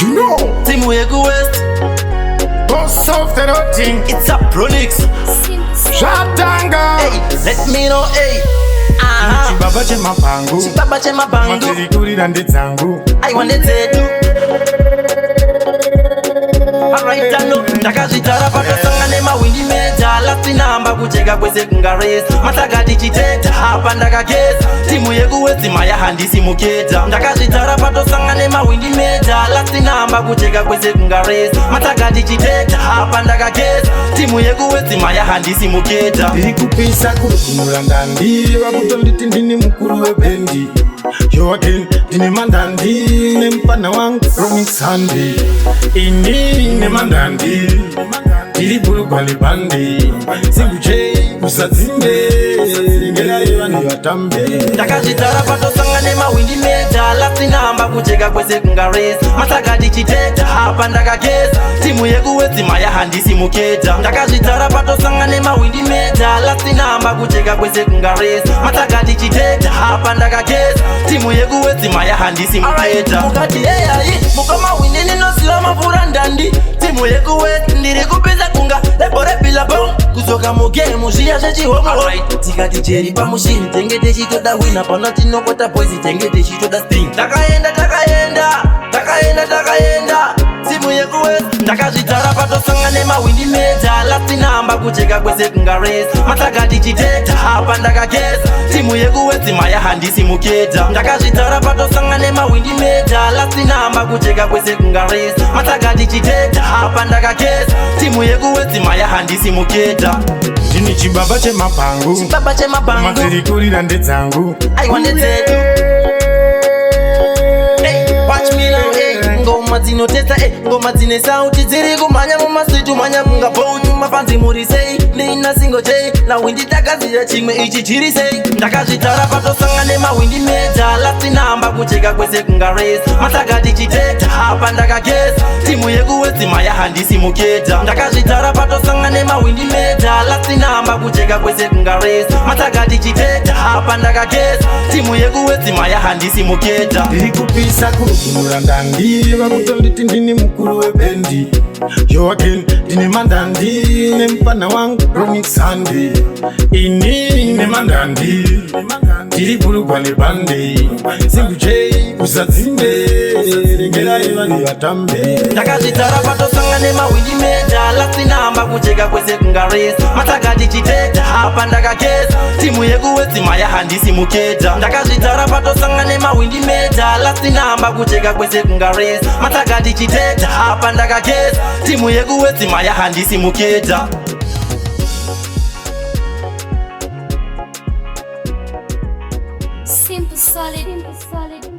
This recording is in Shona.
You know, timu yeku West, boss of the routine. it's a Pronix. Shatanga. Hey, let me know, hey. Chibaba che mapangu. Chibaba che mapangu. Matirikurira ndetsangu. I want it to. Alright, I know. Ndakazvitara patosangane mawindi meja lasi namba kucheka kwese kungaresi matakati chiteta apa ndakageza timu yekuwedzima yahandisi muketa ndakazvitara patosangane mawindi meja lasi namba kucheka kwese kungaresi matakati chiteta apa ndakageza timu yekuwedzima yahandisi muketa ndiri kupisa kurukunura ndandi vakutonditi ndini mukuru webendi yo again ndine mandandi nemupana wangu Pronix Handi ini nemandandi ndiri burugwani bandi singuje usadzimbe ngerayo vanhu vatambe ndakazvitara patosangane mawindi meja lasi namba kucheka kwese kungaresi matakati chiteta apa ndakageza timu yekuwedzima yahandisi muketa ndakazvitara patosangane mawindi meja lasi namba kucheka kwese kungaresi matakati chiteta apa ndakageza timu yekuwedzima yahandisi muketa mukati eyayi mukamawindi ninoziva mapfuura ndandi timu yekuwedzi ndiri kupisa kunga leborebila bom kuzoka mugemu zviya zvechihomo tikati jeri pamushini tenge tichitoda wina pano tinokota boisi tenge tichitoda sting takaenda timu yekuwedzi ndakazvitara patosangane mawindi meja lasi namba kucheka kwese kungaresi matakati chiteta apa ndakageza timu yekuwedzima yahandisi muketa ndakazvitara patosangane mawindi meja lasi namba kucheka kwese kungaresi matakati chiteta apa ndakageza timu yekuwedzima yahandisi muketa ndini chibaba chemapangu matirikurira ndedzangu aiwandedzedu watch me now, ngoma dzinotesa ngoma dzine sauti dziri kumhanya mumasitu mhanya kunga boutu mafanzi muri sei ndina singo chei nawindi takazira chimwe ichi chiri sei ndakazvitara patosangane mawindi meja lasi namba kucheka kwese kungaresi matakati chiteta apa ndakageza timu yekuwedzima yahandisi muketa ndakazvitara patosangane mawindi meja lasi namba kucheka kwese kungaresi matakati chiteta apa ndakageza timu yekuwedzima yahandisi muketa ndiri kupisa kurukunura ndandi vakutonditi ndini mukuru webendi yo again ndine mandandi nemupana wangu Pronix Handi ini nemandandi ndiri burugwani bandi singuje usadzimbe ngerayo vanhu vatambe ndakazvitara patosangane mawindi meja lasi namba kucheka kwese kungaresi matakati chiteta apa ndakageza timu yekuwedzima yahandisi muketa ndakazvitara patosangane mawindi meja lasi namba kucheka kwese kungaresi matakati chiteta apa ndakageza timu yekuwedzima yahandisi muketa Simple solid.